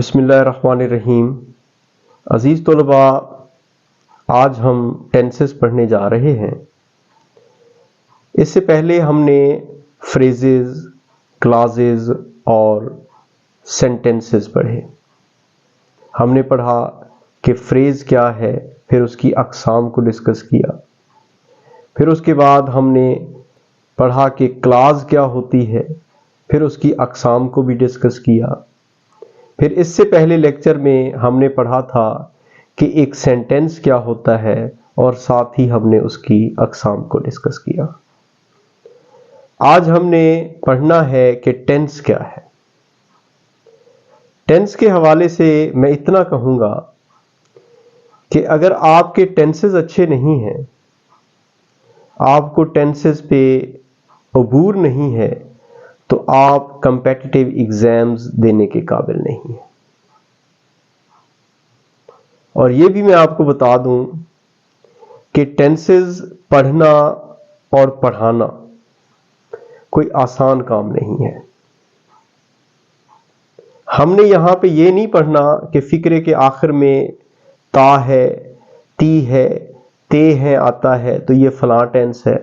बिस्मिल्लाहिर्रहमानिर्रहीम। अज़ीज़ तलबा, आज हम टेंसेस पढ़ने जा रहे हैं। इससे पहले हमने फ्रेजेस, क्लॉजेस और सेंटेंसेस पढ़े। हमने पढ़ा कि फ्रेज़ क्या है, फिर उसकी अक़साम को डिस्कस किया। फिर उसके बाद हमने पढ़ा कि क्लॉज क्या होती है, फिर उसकी अक़साम को भी डिस्कस किया। फिर इससे पहले लेक्चर में हमने पढ़ा था कि एक सेंटेंस क्या होता है और साथ ही हमने उसकी अक़साम को डिस्कस किया। आज हमने पढ़ना है कि टेंस क्या है। टेंस के हवाले से मैं इतना कहूँगा कि अगर आपके टेंसेस अच्छे नहीं हैं, आपको टेंसेस पे अबूर नहीं है, तो आप कम्पेटिटिव एग्ज़ाम्स देने के काबिल नहीं हैं। और ये भी मैं आपको बता दूं कि टेंसेस पढ़ना और पढ़ाना कोई आसान काम नहीं है। हमने यहाँ पे ये नहीं पढ़ना कि फ़िक्रे के आखिर में ता है, ती है, ते है आता है तो ये फ़लाँ टेंस है।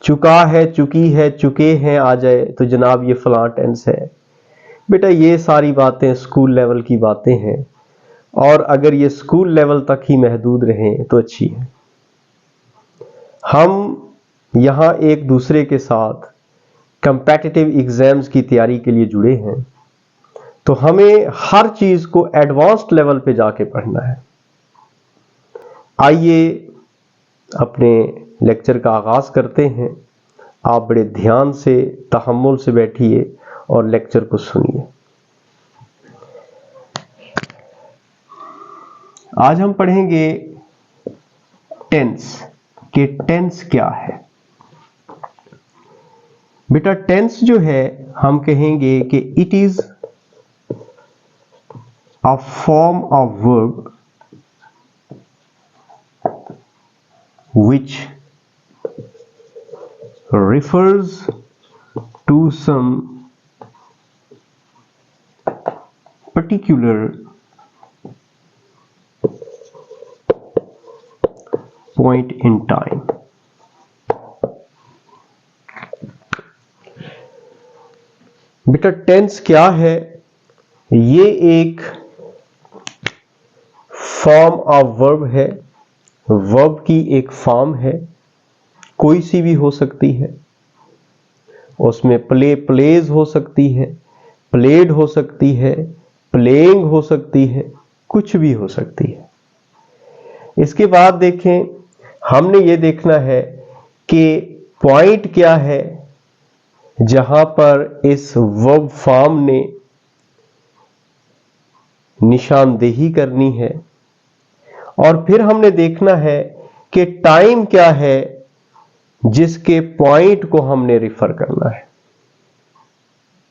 चुका है, चुकी है, चुके हैं आ जाए तो जनाब ये फ़लाँ टेंस है। बेटा ये सारी बातें स्कूल लेवल की बातें हैं, और अगर ये स्कूल लेवल तक ही महदूद रहें तो अच्छी है। हम यहाँ एक दूसरे के साथ कम्पेटिटिव एग्ज़ाम्स की तैयारी के लिए जुड़े हैं, तो हमें हर चीज़ को एडवांस्ड लेवल पे जाके पढ़ना है। आइए अपने लेक्चर का आगाज़ करते हैं। आप बड़े ध्यान से, तहम्मुल से बैठिए और लेक्चर को सुनिए। आज हम पढ़ेंगे टेंस कि टेंस क्या है। बेटा टेंस जो है हम कहेंगे कि it is a form of verb which refers to some particular point in time. बेटा टेंस क्या है? ये एक फॉर्म ऑफ वर्ब है, वर्ब की एक फॉर्म है, कोई सी भी हो सकती है। उसमें प्ले, प्लेज हो सकती है, प्लेड हो सकती है, प्लेइंग हो सकती है, कुछ भी हो सकती है। इसके बाद देखें, हमने ये देखना है कि पॉइंट क्या है जहां पर इस वर्ब फॉर्म ने निशानदेही करनी है, और फिर हमने देखना है कि टाइम क्या है जिसके पॉइंट को हमने रिफर करना है।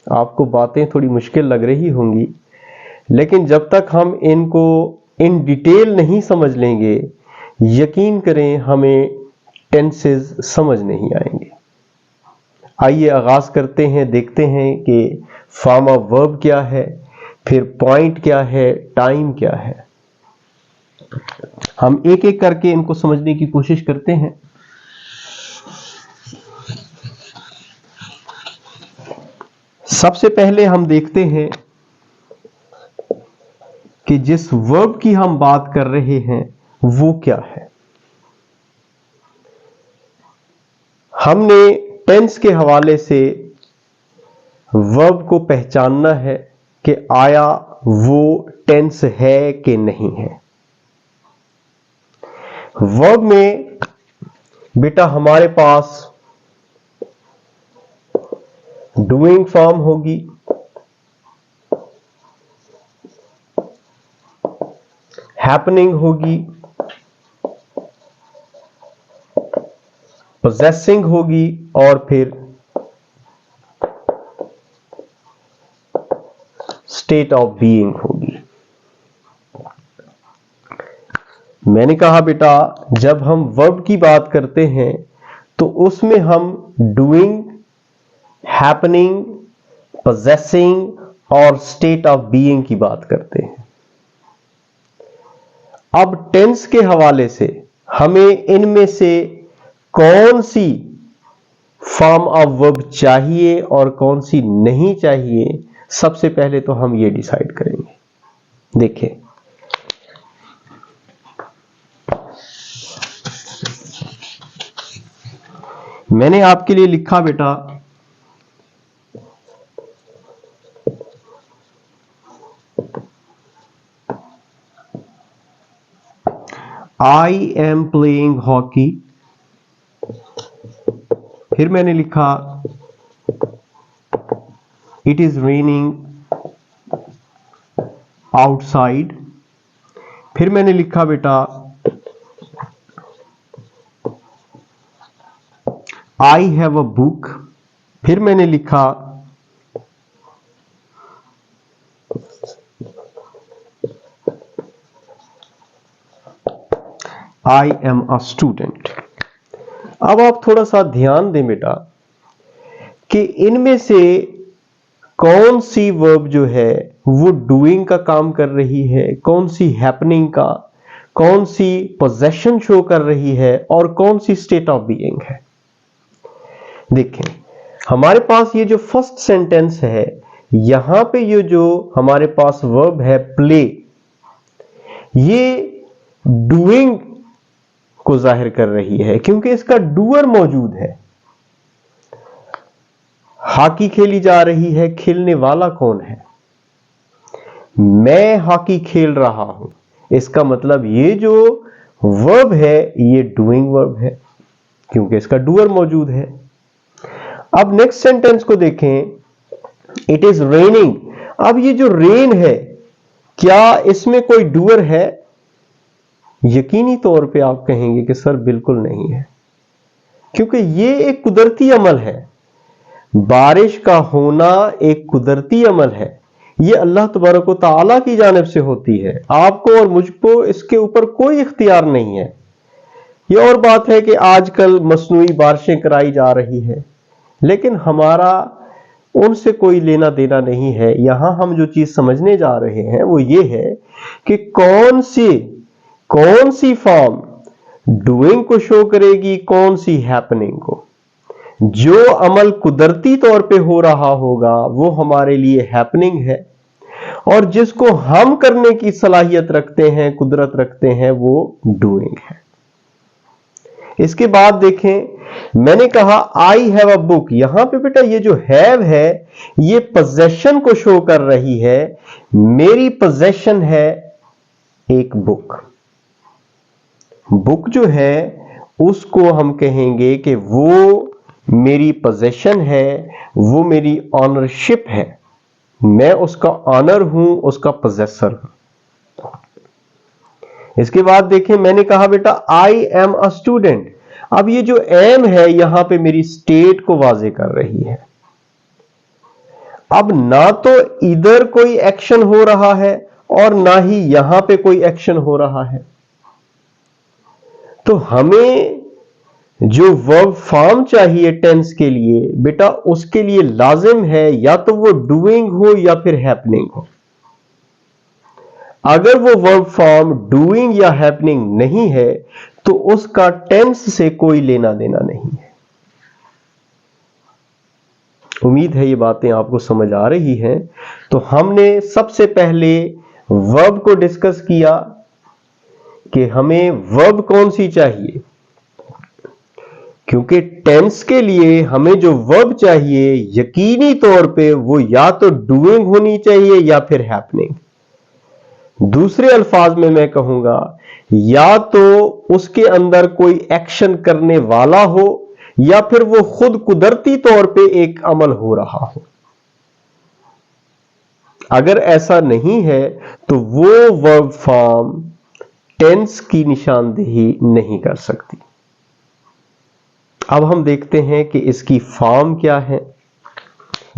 आपको बातें थोड़ी मुश्किल लग रही होंगी, लेकिन जब तक हम इनको इन डिटेल नहीं समझ लेंगे, यकीन करें हमें टेंसेस समझ नहीं आएंगे। आइए आगाज करते हैं, देखते हैं कि फॉर्म ऑफ वर्ब क्या है, फिर पॉइंट क्या है, टाइम क्या है। हम एक एक करके इनको समझने की कोशिश करते हैं। सबसे पहले हम देखते हैं कि जिस वर्ब की हम बात कर रहे हैं वो क्या है। हमने टेंस के हवाले से वर्ब को पहचानना है कि आया वो टेंस है कि नहीं है। वर्ब में बेटा हमारे पास डूइंग फॉर्म होगी, हैपनिंग होगी, पोजेसिंग होगी, और फिर स्टेट ऑफ बीइंग होगी। मैंने कहा बेटा जब हम वर्ब की बात करते हैं तो उसमें हम डूइंग, हैपनिंग, पोजेसिंग और स्टेट ऑफ बीइंग की बात करते हैं। अब टेंस के हवाले से हमें इनमें से कौन सी फॉर्म ऑफ वर्ब चाहिए और कौन सी नहीं चाहिए, सबसे पहले तो हम ये डिसाइड करेंगे। देखिए, मैंने आपके लिए लिखा बेटा, आई एम प्लेइंग हॉकी। फिर मैंने लिखा इट इज रेनिंग आउटसाइड। फिर मैंने लिखा बेटा आई हैव अ बुक। फिर मैंने लिखा आई एम अ स्टूडेंट। अब आप थोड़ा सा ध्यान दें बेटा कि इनमें से कौन सी वर्ब जो है वो डूइंग का काम कर रही है, कौन सी हैपनिंग का, कौन सी पोजेशन शो कर रही है और कौन सी स्टेट ऑफ बीइंग है। देखें, हमारे पास ये जो फर्स्ट सेंटेंस है, यहां पे ये जो हमारे पास वर्ब है प्ले, ये डूइंग को जाहिर कर रही है क्योंकि इसका डूअर मौजूद है। हॉकी खेली जा रही है, खेलने वाला कौन है? मैं हॉकी खेल रहा हूं। इसका मतलब ये जो वर्ब है ये डूइंग वर्ब है क्योंकि इसका डूअर मौजूद है। अब नेक्स्ट सेंटेंस को देखें, इट इज रेनिंग। अब ये जो रेन है, क्या इसमें कोई डूअर है? यकीनी तौर पे आप कहेंगे कि सर बिल्कुल नहीं है, क्योंकि ये एक कुदरती अमल है। बारिश का होना एक कुदरती अमल है, ये अल्लाह तबारक व तआला की जानिब से होती है। आपको और मुझको इसके ऊपर कोई इख्तियार नहीं है। ये और बात है कि आजकल मसनूई बारिशें कराई जा रही है, लेकिन हमारा उनसे कोई लेना देना नहीं है। यहां हम जो चीज समझने जा रहे हैं वो ये है कि कौन सी फॉर्म डूइंग को शो करेगी, कौन सी हैपनिंग को। जो अमल कुदरती तौर पे हो रहा होगा वो हमारे लिए हैपनिंग है, और जिसको हम करने की सलाहियत रखते हैं, कुदरत रखते हैं, वो डूइंग है। इसके बाद देखें, मैंने कहा आई हैव अ बुक। यहां पे बेटा ये जो हैव है ये पोजेशन को शो कर रही है। मेरी पोजेशन है एक बुक। बुक जो है उसको हम कहेंगे कि वो मेरी पोजेशन है, वो मेरी ऑनरशिप है। मैं उसका ऑनर हूं, उसका पोजेसर हूं। इसके बाद देखें, मैंने कहा बेटा आई एम अ स्टूडेंट। अब ये जो एम है यहां पे मेरी स्टेट को वाजे कर रही है। अब ना तो इधर कोई एक्शन हो रहा है और ना ही यहां पे कोई एक्शन हो रहा है, तो हमें जो वर्ब फॉर्म चाहिए टेंस के लिए बेटा, उसके लिए लाजिम है या तो वो डूइंग हो या फिर हैपनिंग हो। अगर वो वर्ब फॉर्म डूइंग या हैपनिंग नहीं है तो उसका टेंस से कोई लेना देना नहीं है। उम्मीद है ये बातें आपको समझ आ रही हैं। तो हमने सबसे पहले वर्ब को डिस्कस किया कि हमें वर्ब कौन सी चाहिए, क्योंकि टेंस के लिए हमें जो वर्ब चाहिए यकीनी तौर पे वो या तो डूइंग होनी चाहिए या फिर हैपनिंग। दूसरे अल्फाज में मैं कहूंगा, या तो उसके अंदर कोई एक्शन करने वाला हो या फिर वो खुद कुदरती तौर पे एक अमल हो रहा हो। अगर ऐसा नहीं है तो वो वर्ब फॉर्म टेंस की निशानदेही नहीं कर सकती। अब हम देखते हैं कि इसकी फॉर्म क्या है।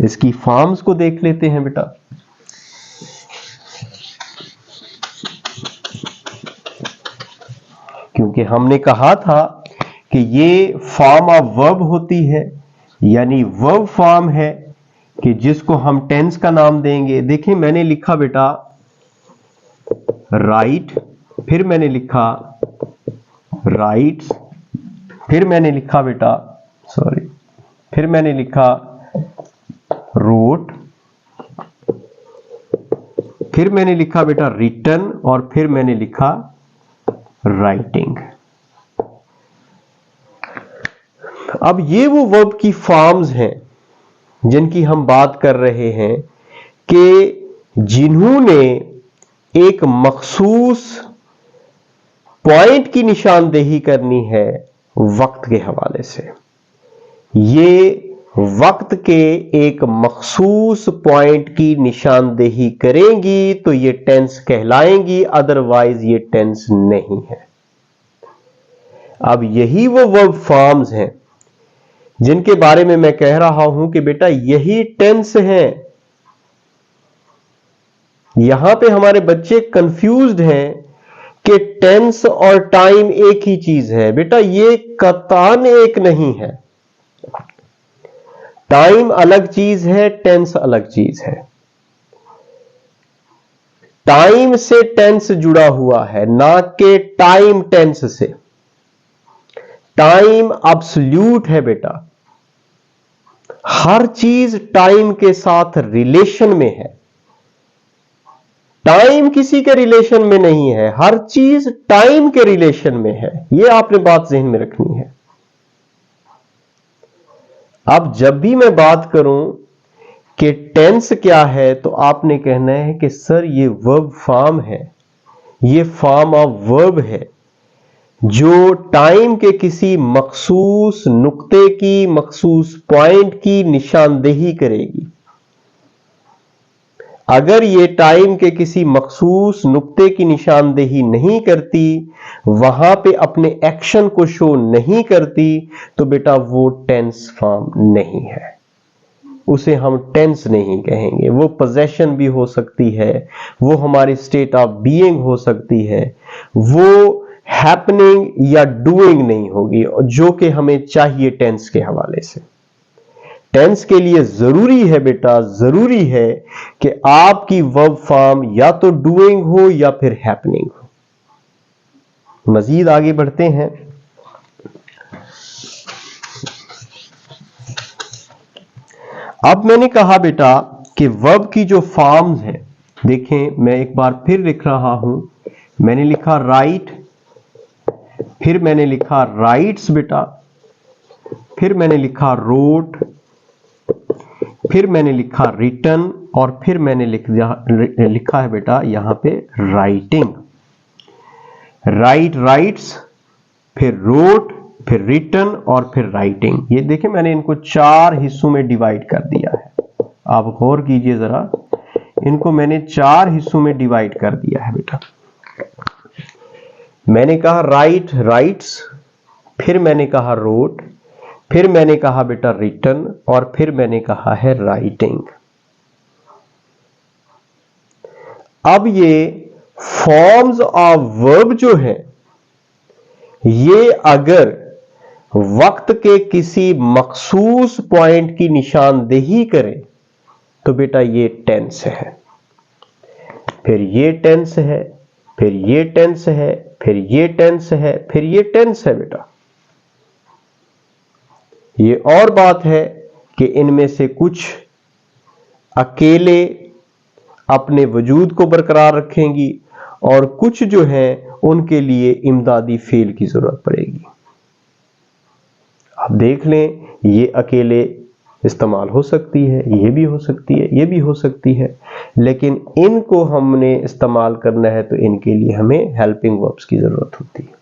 इसकी फॉर्म्स को देख लेते हैं बेटा। क्योंकि हमने कहा था कि ये फॉर्म ऑफ वर्ब होती है, यानी वर्ब फॉर्म है। कि जिसको हम टेंस का नाम देंगे। देखिए मैंने लिखा बेटा राइट, फिर मैंने लिखा राइट्स, फिर मैंने लिखा बेटा फिर मैंने लिखा रोट, फिर मैंने लिखा बेटा रिटन, और फिर मैंने लिखा राइटिंग। अब ये वो वर्ब की फॉर्म्स हैं जिनकी हम बात कर रहे हैं कि जिन्होंने एक मखसूस पॉइंट की निशानदेही करनी है वक्त के हवाले से। ये वक्त के एक मखसूस पॉइंट की निशानदेही करेंगी तो ये टेंस कहलाएंगी, अदरवाइज ये टेंस नहीं है। अब यही वो वर्ब फॉर्म्स हैं जिनके बारे में मैं कह रहा हूं कि बेटा यही टेंस हैं। यहां पे हमारे बच्चे कंफ्यूज्ड हैं कि टेंस और टाइम एक ही चीज है। बेटा ये कतान एक नहीं है। टाइम अलग चीज है, टेंस अलग चीज है। टाइम से टेंस जुड़ा हुआ है, ना कि टाइम टेंस से। टाइम अब्सोल्यूट है बेटा, हर चीज टाइम के साथ रिलेशन में है। टाइम किसी के रिलेशन में नहीं है, हर चीज टाइम के रिलेशन में है। यह आपने बात ज़हन में रखनी है। अब जब भी मैं बात करूं कि टेंस क्या है तो आपने कहना है कि सर ये वर्ब फॉर्म है, ये फॉर्म ऑफ वर्ब है जो टाइम के किसी मखसूस नुक्ते की, मखसूस पॉइंट की निशानदेही करेगी। अगर ये टाइम के किसी मखसूस नुक्ते की निशानदेही नहीं करती, वहां पे अपने एक्शन को शो नहीं करती, तो बेटा वो टेंस फॉर्म नहीं है, उसे हम टेंस नहीं कहेंगे। वो पोजेशन भी हो सकती है, वो हमारी स्टेट ऑफ बीइंग हो सकती है, वो हैपनिंग या डूइंग नहीं होगी, जो कि हमें चाहिए टेंस के हवाले से। टेंस के लिए जरूरी है बेटा, जरूरी है कि आपकी वर्ब फॉर्म या तो डूइंग हो या फिर हैपनिंग हो। मजीद आगे बढ़ते हैं। अब मैंने कहा बेटा कि वर्ब की जो फॉर्म्स हैं, देखें मैं एक बार फिर लिख रहा हूं। मैंने लिखा राइट, फिर मैंने लिखा राइट्स बेटा, फिर मैंने लिखा रोट, फिर मैंने लिखा रिटन, और फिर मैंने लिखा है बेटा यहां पे राइटिंग। राइट, राइट्स, फिर रोट, फिर रिटन और फिर राइटिंग। ये देखें मैंने इनको 4 हिस्सों में डिवाइड कर दिया है। आप गौर कीजिए जरा, इनको मैंने 4 हिस्सों में डिवाइड कर दिया है बेटा। मैंने कहा राइट, राइट्स, फिर मैंने कहा रोट, फिर मैंने कहा बेटा रिटन, और फिर मैंने कहा है राइटिंग। अब ये फॉर्म्स ऑफ वर्ब जो है, ये अगर वक्त के किसी मखसूस पॉइंट की निशानदेही करें तो बेटा ये टेंस है, फिर ये टेंस है, फिर ये टेंस है, फिर ये टेंस है, फिर ये टेंस है बेटा। ये और बात है कि इनमें से कुछ अकेले अपने वजूद को बरकरार रखेंगी और कुछ जो है उनके लिए इमदादी फेल की जरूरत पड़ेगी। आप देख लें, ये अकेले इस्तेमाल हो सकती है, ये भी हो सकती है, ये भी हो सकती है, लेकिन इनको हमने इस्तेमाल करना है तो इनके लिए हमें हेल्पिंग वर्ब्स की जरूरत होती है।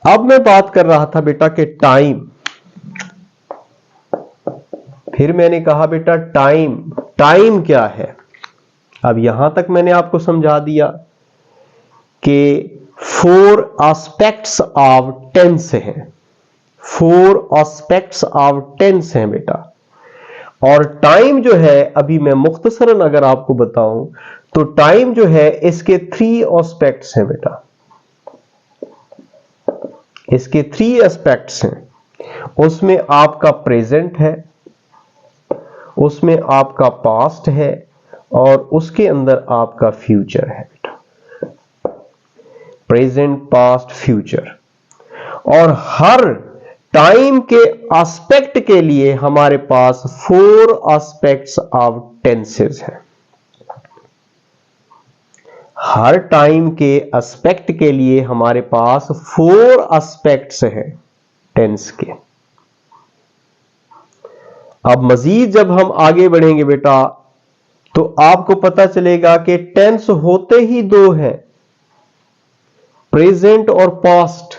अब मैं बात कर रहा था बेटा कि टाइम, फिर मैंने कहा बेटा टाइम, टाइम क्या है। अब यहां तक मैंने आपको समझा दिया कि 4 एस्पेक्ट्स ऑफ टेंस हैं, 4 एस्पेक्ट्स ऑफ टेंस हैं बेटा। और टाइम जो है, अभी मैं मुख्तसरन अगर आपको बताऊं तो टाइम जो है इसके 3 एस्पेक्ट्स हैं बेटा, इसके 3 एस्पेक्ट्स हैं। उसमें आपका प्रेजेंट है, उसमें आपका पास्ट है और उसके अंदर आपका फ्यूचर है बेटा, प्रेजेंट, पास्ट, फ्यूचर। और हर टाइम के एस्पेक्ट के लिए हमारे पास 4 एस्पेक्ट्स ऑफ टेंसेस हैं। हर टाइम के एस्पेक्ट के लिए हमारे पास 4 एस्पेक्ट्स हैं टेंस के। अब मजीद जब हम आगे बढ़ेंगे बेटा तो आपको पता चलेगा कि टेंस होते ही 2 हैं, प्रेजेंट और पास्ट।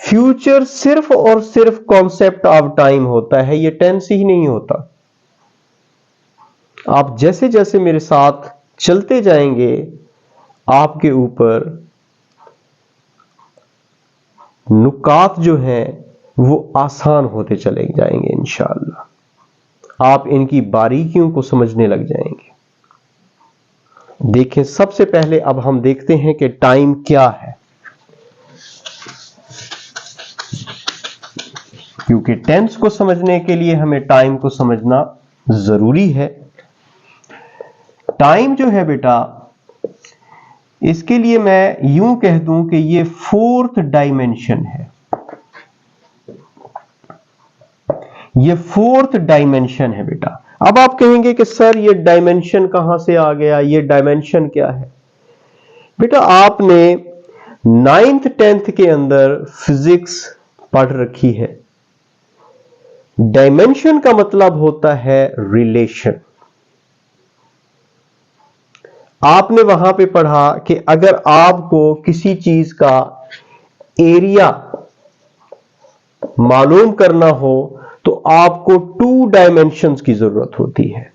फ्यूचर सिर्फ और सिर्फ कॉन्सेप्ट ऑफ टाइम होता है, यह टेंस ही नहीं होता। आप जैसे जैसे मेरे साथ चलते जाएंगे आपके ऊपर नुकात जो हैं वो आसान होते चले जाएंगे इंशाअल्लाह। आप इनकी बारीकियों को समझने लग जाएंगे। देखें, सबसे पहले अब हम देखते हैं कि टाइम क्या है, क्योंकि टेंस को समझने के लिए हमें टाइम को समझना जरूरी है। टाइम जो है बेटा, इसके लिए मैं यूं कह दूं कि ये 4th डायमेंशन है। ये 4th डायमेंशन है बेटा। अब आप कहेंगे कि सर ये डायमेंशन कहां से आ गया, ये डायमेंशन क्या है? बेटा आपने 9th 10th के अंदर फिजिक्स पढ़ रखी है। डायमेंशन का मतलब होता है रिलेशन। आपने वहां पे पढ़ा कि अगर आपको किसी चीज का एरिया मालूम करना हो तो आपको 2 डायमेंशंस की जरूरत होती है।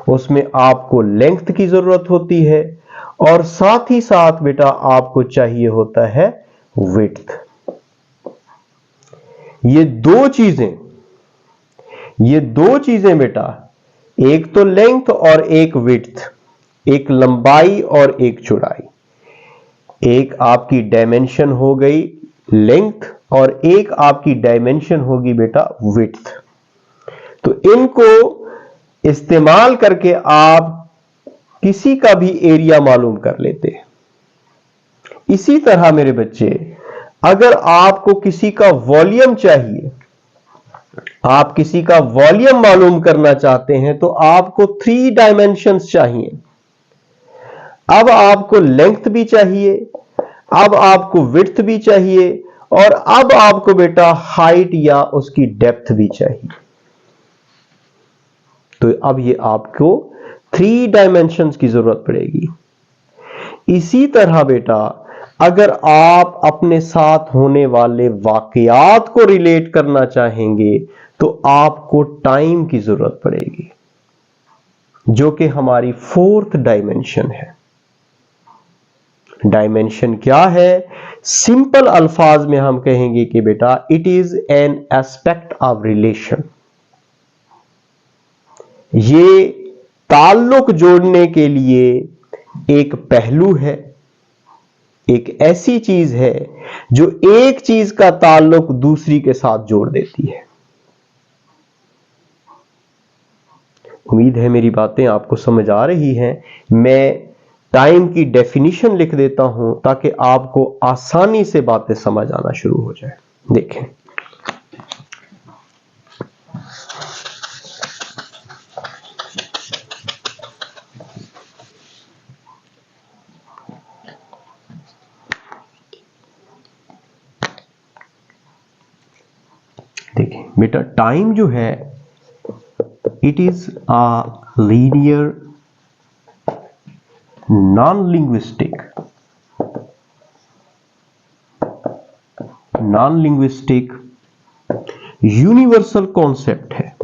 उसमें आपको लेंथ की जरूरत होती है और साथ ही साथ बेटा आपको चाहिए होता है विड्थ। ये दो चीजें बेटा, एक तो लेंथ और एक विड्थ, एक लंबाई और एक चौड़ाई। एक आपकी डायमेंशन हो गई लेंथ और एक आपकी डायमेंशन होगी बेटा विड्थ। तो इनको इस्तेमाल करके आप किसी का भी एरिया मालूम कर लेते हैं। इसी तरह मेरे बच्चे, अगर आपको किसी का वॉल्यूम चाहिए, आप किसी का वॉल्यूम मालूम करना चाहते हैं तो आपको 3 डायमेंशंस चाहिए। अब आपको लेंथ भी चाहिए, अब आपको विड्थ भी चाहिए और अब आपको बेटा हाइट या उसकी डेप्थ भी चाहिए। तो अब ये आपको 3 डायमेंशंस की जरूरत पड़ेगी। इसी तरह बेटा अगर आप अपने साथ होने वाले वाकयात को रिलेट करना चाहेंगे तो आपको टाइम की जरूरत पड़ेगी, जो कि हमारी 4th डायमेंशन है। डायमेंशन क्या है? सिंपल अल्फाज में हम कहेंगे कि बेटा it is an aspect of relation. ये ताल्लुक जोड़ने के लिए एक पहलू है, एक ऐसी चीज है जो एक चीज का ताल्लुक दूसरी के साथ जोड़ देती है। उम्मीद है मेरी बातें आपको समझ आ रही हैं। मैं टाइम की डेफिनेशन लिख देता हूं ताकि आपको आसानी से बातें समझ आना शुरू हो जाए। देखें, बेटा टाइम जो है it is a linear non linguistic universal concept है।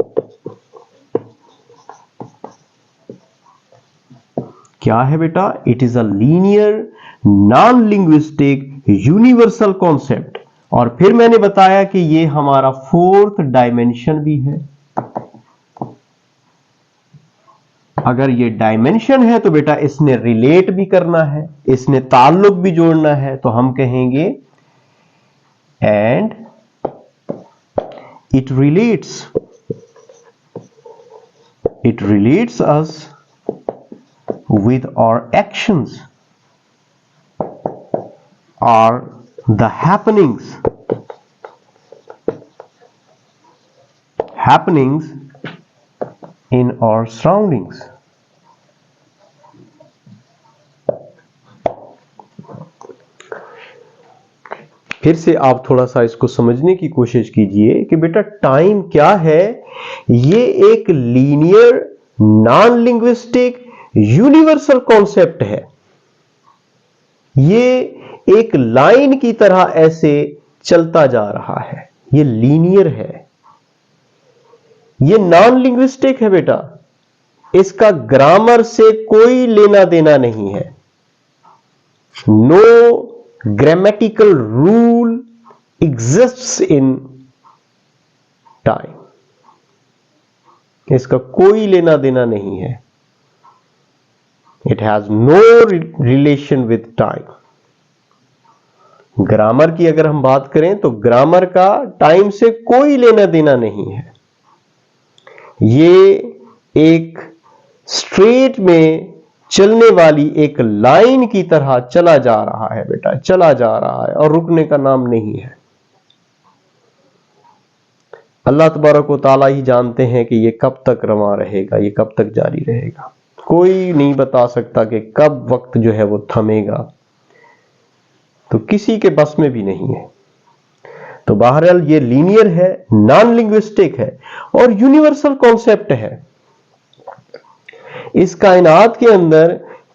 क्या है बेटा? It is a linear non linguistic universal concept. और फिर मैंने बताया कि ये हमारा 4th डायमेंशन भी है। अगर ये डायमेंशन है तो बेटा इसने रिलेट भी करना है, इसने ताल्लुक भी जोड़ना है, तो हम कहेंगे and it relates It relates us with our actions or the happenings in our surroundings. फिर से आप थोड़ा सा इसको समझने की कोशिश कीजिए कि बेटा टाइम क्या है। ये एक linear non linguistic universal concept है। ये एक लाइन की तरह ऐसे चलता जा रहा है। ये लीनियर है, ये नॉन लिंग्विस्टिक है बेटा। इसका ग्रामर से कोई लेना देना नहीं है। No grammatical rule exists in time. इसका कोई लेना देना नहीं है। It has no relation with time. Grammar की अगर हम बात करें तो ग्रामर का टाइम से कोई लेना देना नहीं है। ये एक स्ट्रेट में चलने वाली एक लाइन की तरह चला जा रहा है बेटा, चला जा रहा है और रुकने का नाम नहीं है। अल्लाह तबारक व तआला ही जानते हैं कि ये कब तक रवां रहेगा, ये कब तक जारी रहेगा। कोई नहीं बता सकता कि कब वक्त जो है वो थमेगा, तो किसी के बस में भी नहीं है। तो बहरहाल ये लीनियर है, नॉन लिंग्विस्टिक है और यूनिवर्सल कॉन्सेप्ट है। इस कायनात के अंदर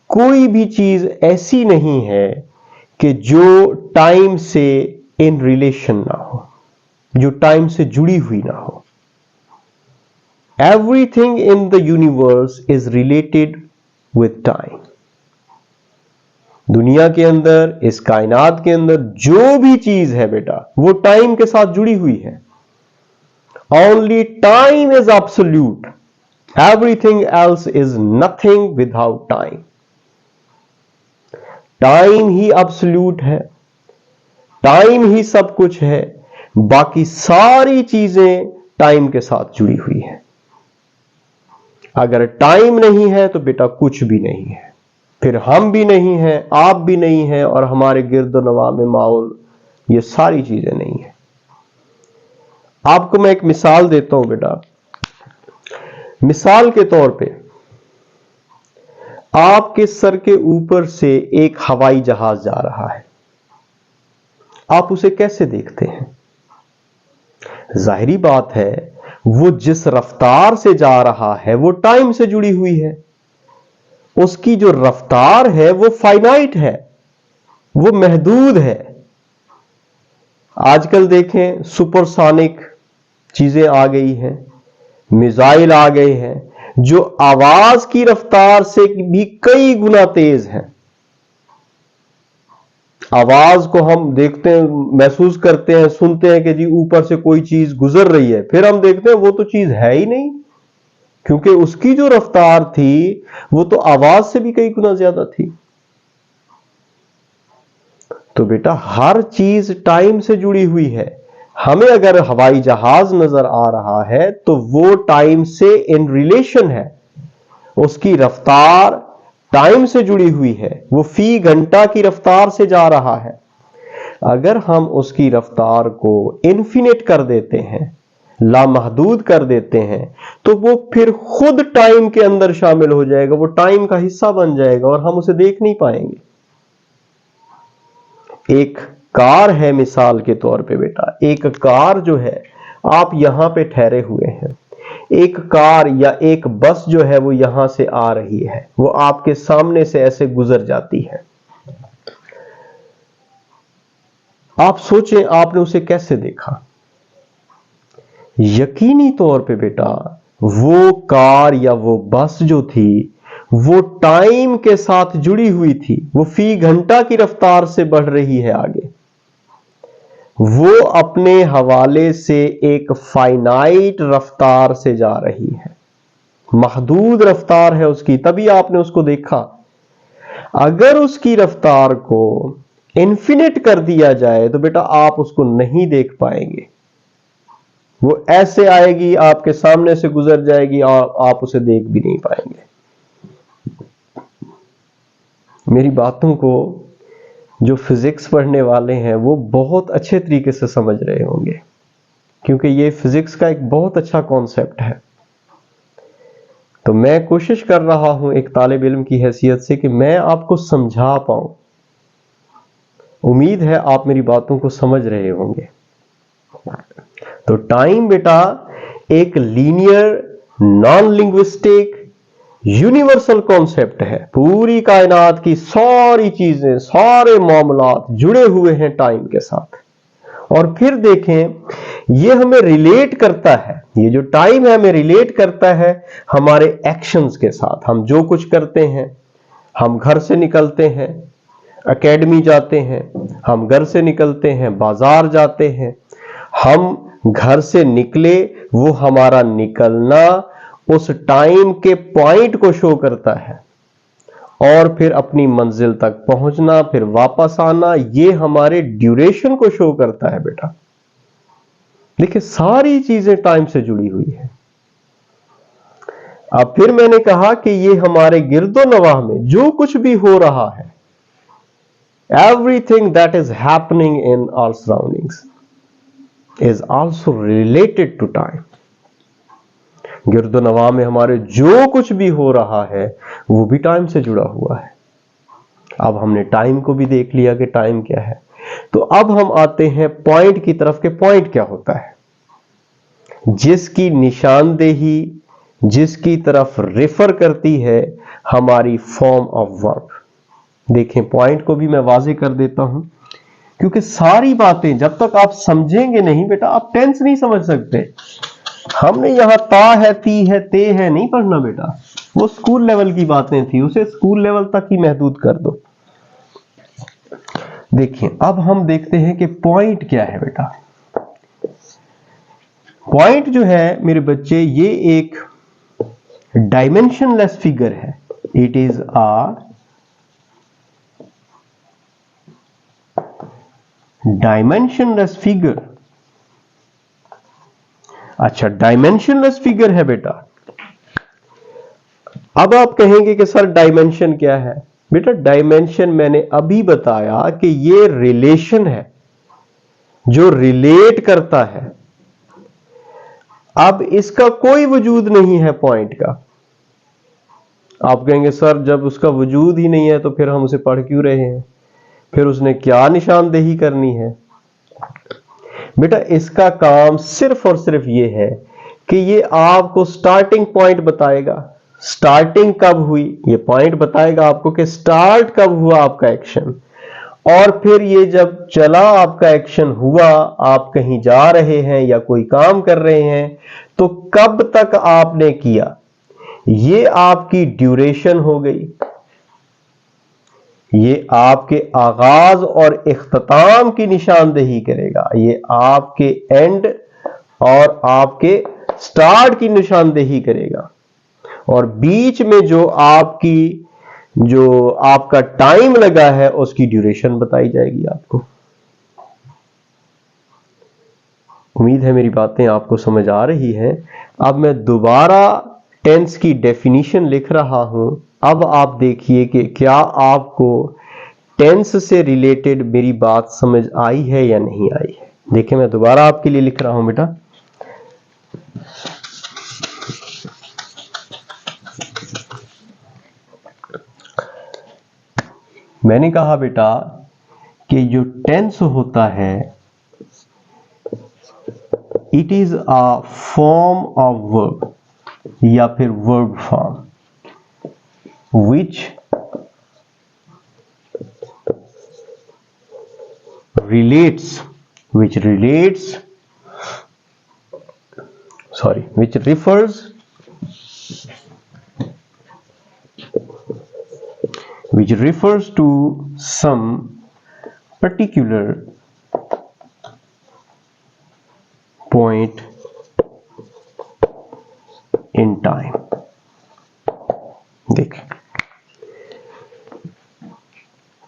कोई भी चीज ऐसी नहीं है कि जो टाइम से इन रिलेशन ना हो, जो टाइम से जुड़ी हुई ना हो। Everything in the universe is related with time. दुनिया के अंदर, इस कायनात के अंदर जो भी चीज है बेटा, वो टाइम के साथ जुड़ी हुई है। Only time is absolute, everything else is nothing without time. Time he absolute है, टाइम ही सब कुछ है, बाकी सारी चीजें टाइम के साथ जुड़ी हुई है। अगर टाइम नहीं है तो बेटा कुछ भी नहीं है, फिर हम भी नहीं हैं, आप भी नहीं हैं और हमारे गिरदोनवा में माहौल, ये सारी चीजें नहीं है। आपको मैं एक मिसाल देता हूं बेटा। मिसाल के तौर पे आपके सर के ऊपर से एक हवाई जहाज जा रहा है, आप उसे कैसे देखते हैं? जाहिरी बात है, वो जिस रफ्तार से जा रहा है वो टाइम से जुड़ी हुई है। उसकी जो रफ्तार है वो फाइनाइट है, वो महदूद है। आजकल देखें सुपरसोनिक चीजें आ गई हैं, मिसाइल आ गए हैं जो आवाज की रफ्तार से भी कई गुना तेज हैं। आवाज को हम देखते हैं, महसूस करते हैं, सुनते हैं कि जी ऊपर से कोई चीज गुजर रही है, फिर हम देखते हैं वो तो चीज है ही नहीं, क्योंकि उसकी जो रफ्तार थी वो तो आवाज से भी कई गुना ज्यादा थी। तो बेटा हर चीज टाइम से जुड़ी हुई है। हमें अगर हवाई जहाज नजर आ रहा है तो वो टाइम से इन रिलेशन है, उसकी रफ्तार टाइम से जुड़ी हुई है, वो फी घंटा की रफ्तार से जा रहा है। अगर हम उसकी रफ्तार को इन्फिनिट कर देते हैं, लामहदूद कर देते हैं, तो वो फिर खुद टाइम के अंदर शामिल हो जाएगा, वो टाइम का हिस्सा बन जाएगा और हम उसे देख नहीं पाएंगे। एक कार है मिसाल के तौर पे बेटा, एक कार जो है, आप यहां पे ठहरे हुए हैं, एक कार या एक बस जो है वो यहां से आ रही है, वो आपके सामने से ऐसे गुजर जाती है। आप सोचें आपने उसे कैसे देखा? यकीनी तौर पे बेटा वो कार या वो बस जो थी वो टाइम के साथ जुड़ी हुई थी, वो फी घंटा की रफ्तार से बढ़ रही है आगे। वो अपने हवाले से एक फाइनाइट रफ्तार से जा रही है, महदूद रफ्तार है उसकी, तभी आपने उसको देखा। अगर उसकी रफ्तार को इन्फिनिट कर दिया जाए तो बेटा आप उसको नहीं देख पाएंगे। वो ऐसे आएगी, आपके सामने से गुजर जाएगी और आप उसे देख भी नहीं पाएंगे। मेरी बातों को जो फिजिक्स पढ़ने वाले हैं वो बहुत अच्छे तरीके से समझ रहे होंगे, क्योंकि ये फिजिक्स का एक बहुत अच्छा कॉन्सेप्ट है। तो मैं कोशिश कर रहा हूं एक तालिब इल्म की हैसियत से कि मैं आपको समझा पाऊं। उम्मीद है आप मेरी बातों को समझ रहे होंगे। तो टाइम बेटा एक linear, non linguistic, universal concept है। पूरी कायनात की सारी चीजें, सारे मामलात जुड़े हुए हैं टाइम के साथ। और फिर देखें, ये हमें रिलेट करता है, ये जो टाइम है हमें रिलेट करता है हमारे एक्शंस के साथ। हम जो कुछ करते हैं, हम घर से निकलते हैं, एकेडमी जाते हैं, हम घर से निकलते हैं, बाजार जाते हैं, हम घर से निकले, वो हमारा निकलना उस टाइम के पॉइंट को शो करता है, और फिर अपनी मंजिल तक पहुंचना, फिर वापस आना, ये हमारे ड्यूरेशन को शो करता है बेटा। देखिए सारी चीजें टाइम से जुड़ी हुई है। अब फिर मैंने कहा कि ये हमारे गिरदो नवाह में जो कुछ भी हो रहा है, everything that is happening in our surroundings is also related to time. गिरदो नवाह में हमारे जो कुछ भी हो रहा है वो भी टाइम से जुड़ा हुआ है। अब हमने टाइम को भी देख लिया कि टाइम क्या है। तो अब हम आते हैं पॉइंट की तरफ। के पॉइंट क्या होता है? जिसकी निशानदेही, जिसकी तरफ रेफर करती है हमारी फॉर्म ऑफ वर्ब। देखें, पॉइंट को भी मैं वाज़ेह कर देता हूं, क्योंकि सारी बातें जब तक आप समझेंगे नहीं बेटा, आप टेंस नहीं समझ सकते। हमने यहां ता है, ती है, ते है नहीं पढ़ना बेटा, वो स्कूल लेवल की बातें थी, उसे स्कूल लेवल तक ही महदूद कर दो। देखिए अब हम देखते हैं कि पॉइंट क्या है बेटा। पॉइंट जो है मेरे बच्चे, ये एक डायमेंशनलेस फिगर है। It is a dimensionless figure. अच्छा, डायमेंशनलेस फिगर है बेटा। अब आप कहेंगे कि सर डायमेंशन क्या है? बेटा डायमेंशन मैंने अभी बताया कि ये रिलेशन है जो रिलेट करता है। अब इसका कोई वजूद नहीं है पॉइंट का। आप कहेंगे सर जब उसका वजूद ही नहीं है तो फिर हम उसे पढ़ क्यों रहे हैं, फिर उसने क्या निशानदेही करनी है? बेटा इसका काम सिर्फ और सिर्फ ये है कि ये आपको स्टार्टिंग पॉइंट बताएगा। स्टार्टिंग कब हुई ये पॉइंट बताएगा आपको कि स्टार्ट कब हुआ आपका एक्शन, और फिर ये जब चला आपका एक्शन हुआ, आप कहीं जा रहे हैं या कोई काम कर रहे हैं, तो कब तक आपने किया, ये आपकी ड्यूरेशन हो गई। ये आपके आगाज और इख्तिताम की निशानदेही करेगा। ये आपके एंड और आपके स्टार्ट की निशानदेही करेगा, और बीच में जो आपका टाइम लगा है उसकी ड्यूरेशन बताई जाएगी आपको। उम्मीद है मेरी बातें आपको समझ आ रही हैं। अब मैं दोबारा टेंस की डेफिनेशन लिख रहा हूं। अब आप देखिए कि क्या आपको टेंस से रिलेटेड मेरी बात समझ आई है या नहीं आई है। देखिए मैं दोबारा आपके लिए लिख रहा हूं बेटा। मैंने कहा बेटा कि जो टेंस होता है, it is a form of verb या फिर verb form which refers to some particular point in time। देखिए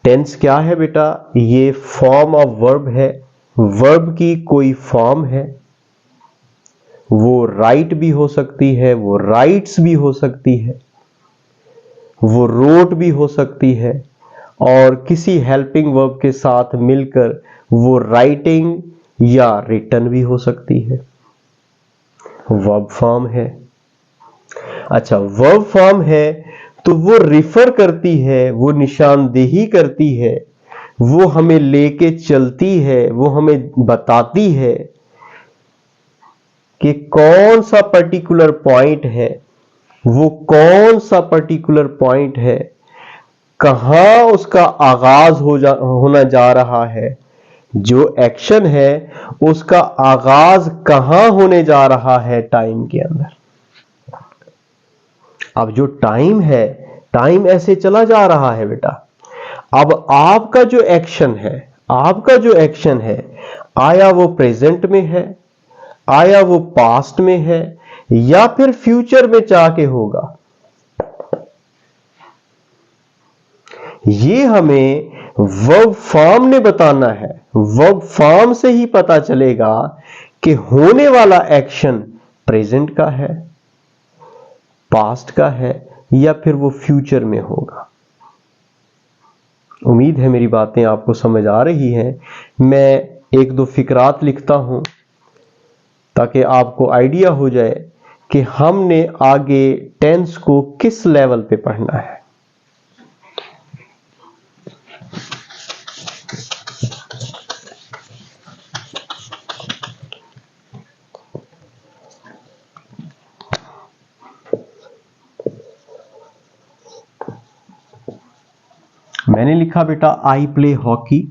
टेंस क्या है बेटा? ये फॉर्म ऑफ वर्ब है। वर्ब की कोई फॉर्म है वो राइट भी हो सकती है, वो राइट्स भी हो सकती है, वो रोट भी हो सकती है, और किसी हेल्पिंग वर्ब के साथ मिलकर वो राइटिंग या रिटन भी हो सकती है। वर्ब फॉर्म है। अच्छा, वर्ब फॉर्म है तो वो रिफर करती है, वो निशानदेही करती है, वो हमें लेके चलती है, वो हमें बताती है कि कौन सा पर्टिकुलर पॉइंट है, वो कौन सा पर्टिकुलर पॉइंट है, कहां उसका आगाज होना जा रहा है, जो एक्शन है उसका आगाज कहां होने जा रहा है टाइम के अंदर। अब जो टाइम है, टाइम ऐसे चला जा रहा है बेटा। अब आपका जो एक्शन है, आपका जो एक्शन है, आया वो प्रेजेंट में है, आया वो पास्ट में है, या फिर फ्यूचर में जाके होगा, ये हमें वर्ब फॉर्म ने बताना है। वर्ब फॉर्म से ही पता चलेगा कि होने वाला एक्शन प्रेजेंट का है, पास्ट का है, या फिर वो फ्यूचर में होगा। उम्मीद है मेरी बातें आपको समझ आ रही हैं। मैं एक दो फिकरात लिखता हूं ताकि आपको आइडिया हो जाए कि हमने आगे टेंस को किस लेवल पे पढ़ना है। मैंने लिखा बेटा I play hockey.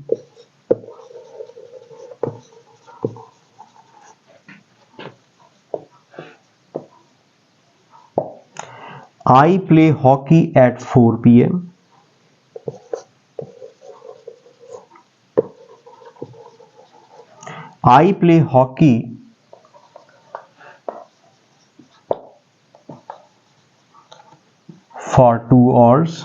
I play hockey at 4 p.m. I play hockey for 2 hours.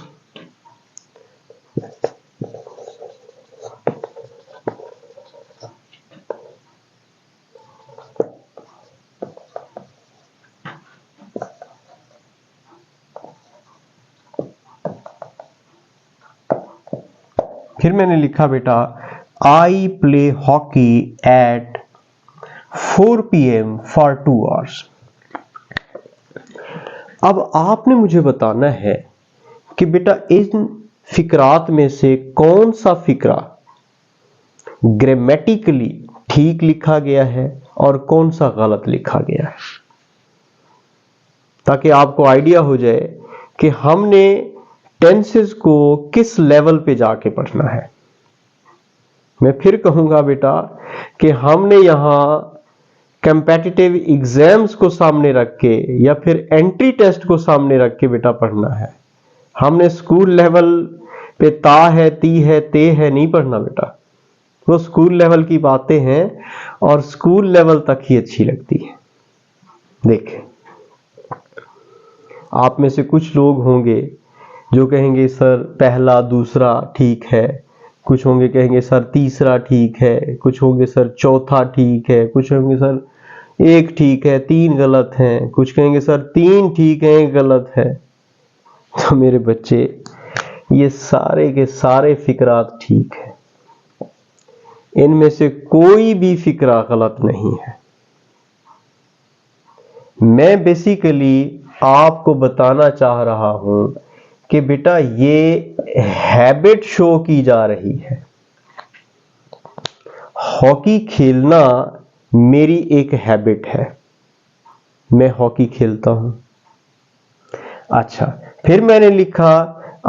फिर मैंने लिखा बेटा I play hockey at 4 p.m. For 2 hours. अब आपने मुझे बताना है कि बेटा इन फिकरात में से कौन सा फिकरा ग्रामेटिकली ठीक लिखा गया है और कौन सा गलत लिखा गया है, ताकि आपको आइडिया हो जाए कि हमने टेंसेस को किस लेवल पे जाके पढ़ना है। मैं फिर कहूंगा बेटा कि हमने यहां कंपेटिटिव एग्जाम्स को सामने रख के या फिर एंट्री टेस्ट को सामने रख के बेटा पढ़ना है। हमने स्कूल लेवल पे ता है, ती है, ते है नहीं पढ़ना बेटा। वो स्कूल लेवल की बातें हैं और स्कूल लेवल तक ही अच्छी लगती है। देखें, आप में से कुछ लोग होंगे जो कहेंगे सर पहला दूसरा ठीक है, कुछ होंगे कहेंगे सर तीसरा ठीक है, कुछ होंगे सर चौथा ठीक है, कुछ होंगे सर एक ठीक है, 3 गलत हैं, कुछ कहेंगे सर 3 ठीक है 1 गलत है। तो मेरे बच्चे, ये सारे के सारे फिकरात ठीक है, इनमें से कोई भी फिकरा गलत नहीं है। मैं बेसिकली आपको बताना चाह रहा हूं कि बेटा ये हैबिट शो की जा रही है। हॉकी खेलना मेरी एक हैबिट है, मैं हॉकी खेलता हूं। अच्छा, फिर मैंने लिखा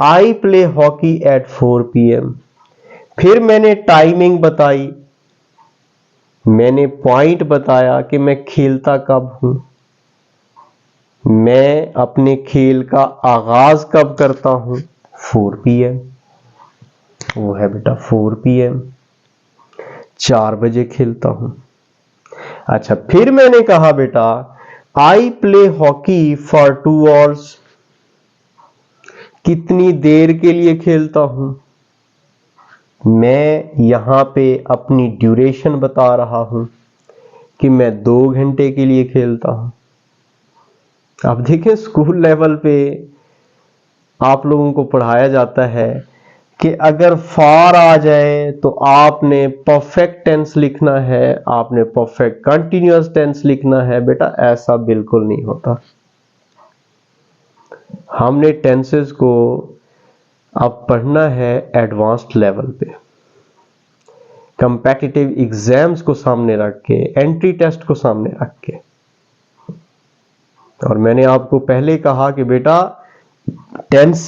आई प्ले हॉकी एट 4 p.m. फिर मैंने टाइमिंग बताई, मैंने पॉइंट बताया कि मैं खेलता कब हूं, मैं अपने खेल का आगाज कब करता हूं, 4 p.m. वो है बेटा 4 p.m. 4 बजे खेलता हूं। अच्छा, फिर मैंने कहा बेटा I play hockey for 2 hours, कितनी देर के लिए खेलता हूं, मैं यहां पे अपनी ड्यूरेशन बता रहा हूं कि मैं 2 घंटे के लिए खेलता हूं। आप देखें स्कूल लेवल पे आप लोगों को पढ़ाया जाता है कि अगर फॉर आ जाए तो आपने परफेक्ट टेंस लिखना है, आपने परफेक्ट कंटीन्यूअस टेंस लिखना है। बेटा ऐसा बिल्कुल नहीं होता। हमने टेंसेस को अब पढ़ना है एडवांस्ड लेवल पे, कंपेटिटिव एग्जाम्स को सामने रख के, एंट्री टेस्ट को सामने रख के। और मैंने आपको पहले कहा कि बेटा टेंस